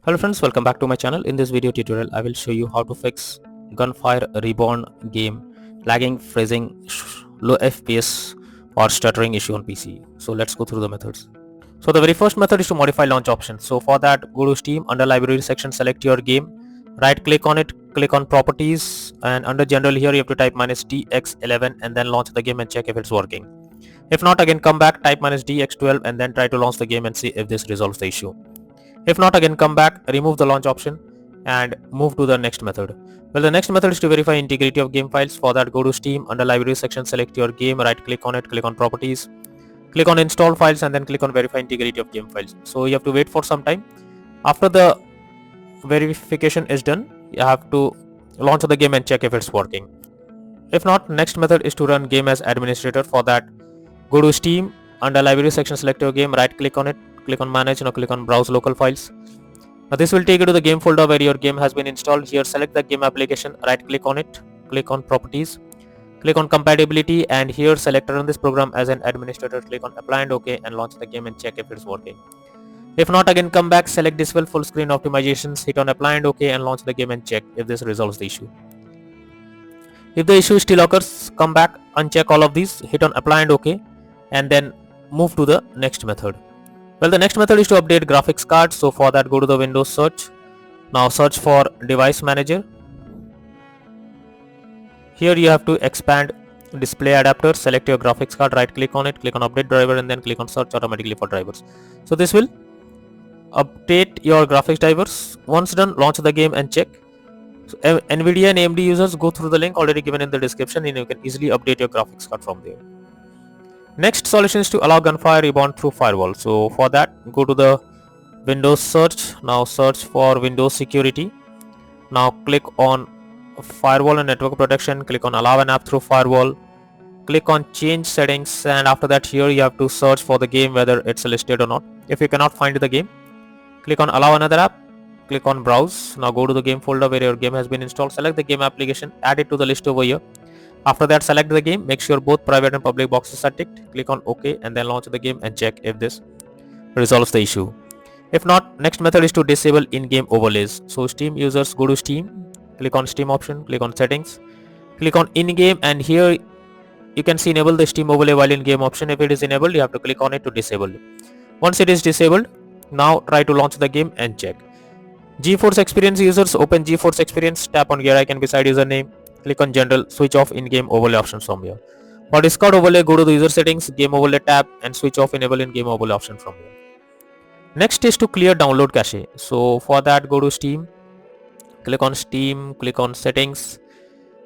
Hello friends, welcome back to my channel. In this video tutorial, I will show you how to fix Gunfire Reborn game lagging, freezing, low FPS or stuttering issue on PC. So let's go through the methods. So the very first method is to modify launch options. So for that, go to Steam, under library section, select your game, right click on it, click on properties, and under general here you have to type -DX11 and then launch the game and check if it's working. If not, again come back, type -DX12 and then try to launch the game and see if this resolves the issue. If not, again come back, remove the launch option and move to the next method. Well, the next method is to verify integrity of game files. For that, go to Steam, under library section, select your game, right click on it, click on properties, click on install files and then click on verify integrity of game files. So you have to wait for some time. After the verification is done, you have to launch the game and check if it's working. If not, next method is to run game as administrator. For that, go to Steam, under library section, select your game, right click on it, click on manage, now click on browse local files. Now this will take you to the game folder where your game has been installed. Here select the game application, right click on it, click on properties, click on compatibility, and here select run this program as an administrator, click on apply and OK and launch the game and check if it's working. If not, again come back, select disable full screen optimizations, hit on apply and OK and launch the game and check if this resolves the issue. If the issue still occurs, come back, uncheck all of these, hit on apply and OK and then move to the next method. Well, the next method is to update graphics card. So for that, go to the Windows search. Now search for device manager. Here you have to expand display adapter, select your graphics card, right click on it, click on update driver and then click on search automatically for drivers. So this will update your graphics drivers. Once done, launch the game and check. So NVIDIA and AMD users, go through the link already given in the description and you can easily update your graphics card from there. Next solution is to allow Gunfire Reborn through firewall. So for that, go to the Windows search. Now search for Windows security. Now click on firewall and network protection. Click on allow an app through firewall. Click on change settings, and after that here you have to search for the game whether it's listed or not. If you cannot find the game, click on allow another app. Click on browse. Now go to the game folder where your game has been installed. Select the game application. Add it to the list over here. After that, select the game, make sure both private and public boxes are ticked, click on OK and then launch the game and check if this resolves the issue. If not, next method is to disable in-game overlays. So Steam users, go to Steam, click on Steam option, click on settings, click on in-game, and here you can see enable the Steam overlay while in-game option. If it is enabled, you have to click on it to disable it. Once it is disabled, now try to launch the game and check. GeForce Experience users, open GeForce Experience, tap on gear icon beside username, click on general, switch off in-game overlay options from here. For Discord overlay, go to the user settings, game overlay tab and switch off enable in-game overlay option from here. Next is to clear download cache. So for that, go to Steam, click on Steam, click on settings.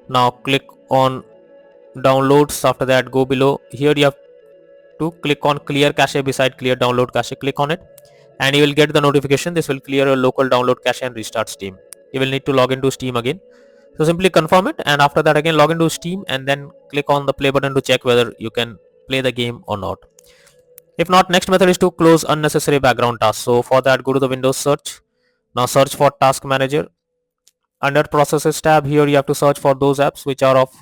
Now click on downloads. After that, go below. Here you have to click on clear cache beside clear download cache. Click on it and you will get the notification. This will clear your local download cache and restart Steam. You will need to log into Steam again. So simply confirm it and after that again log into Steam and then click on the play button to check whether you can play the game or not. If not, next method is to close unnecessary background tasks. So for that, go to the Windows search. Now search for task manager. Under processes tab, here you have to search for those apps which are of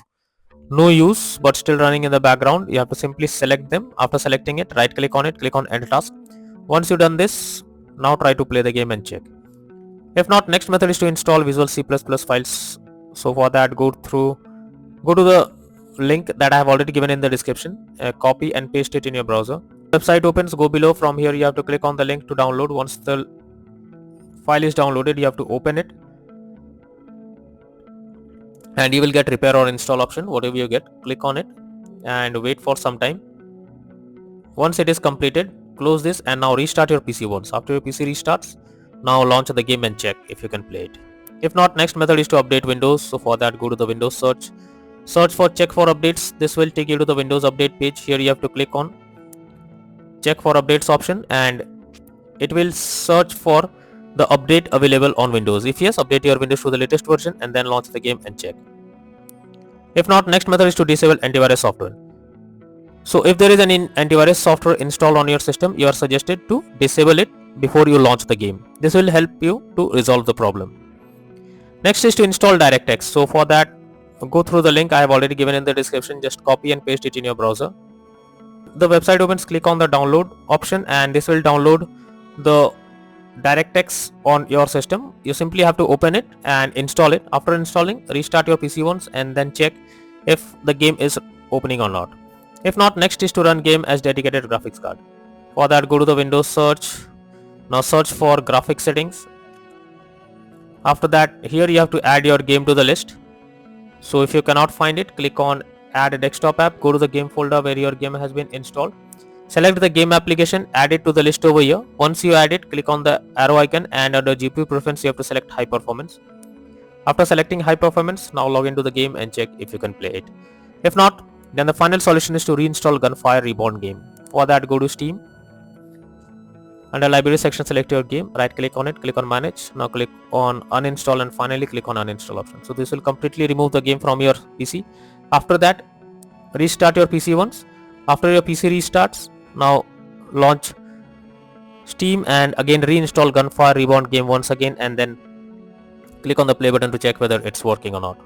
no use but still running in the background. You have to simply select them. After selecting it, right click on it, click on end task. Once you've done this, now try to play the game and check. If not, next method is to install Visual C++ files. So for that, go to the link that I have already given in the description, copy and paste it in your browser. Website opens, go below. From here you have to click on the link to download. Once the file is downloaded, you have to open it and you will get repair or install option. Whatever you get, click on it and wait for some time. Once it is completed, close this and now restart your PC once. After your PC restarts, now launch the game and check if you can play it. If not, next method is to update Windows. So for that, go to the Windows search. Search for check for updates. This will take you to the Windows update page. Here you have to click on check for updates option and it will search for the update available on Windows. If yes, update your Windows to the latest version and then launch the game and check. If not, next method is to disable antivirus software. So if there is an antivirus software installed on your system, you are suggested to disable it before you launch the game. This will help you to resolve the problem. Next is to install DirectX. So for that, go through the link I have already given in the description. Just copy and paste it in your browser. The website opens, click on the download option and this will download the DirectX on your system, you simply have to open it and install it. After installing, restart your PC once and then check if the game is opening or not. If not, next is to run game as dedicated graphics card. For that, go to the Windows search. Now search for graphics settings. After that, here you have to add your game to the list. So if you cannot find it, click on add a desktop app, go to the game folder where your game has been installed. Select the game application, add it to the list over here. Once you add it, click on the arrow icon and under GPU preference you have to select high performance. After selecting high performance, now log into the game and check if you can play it. If not, then the final solution is to reinstall Gunfire Reborn game. For that, go to Steam. Under library section, select your game, right click on it, click on manage. Now click on uninstall and finally click on uninstall option. So this will completely remove the game from your PC. After that, restart your PC once. After your PC restarts, now launch Steam and again reinstall Gunfire Reborn game once again and then click on the play button to check whether it's working or not.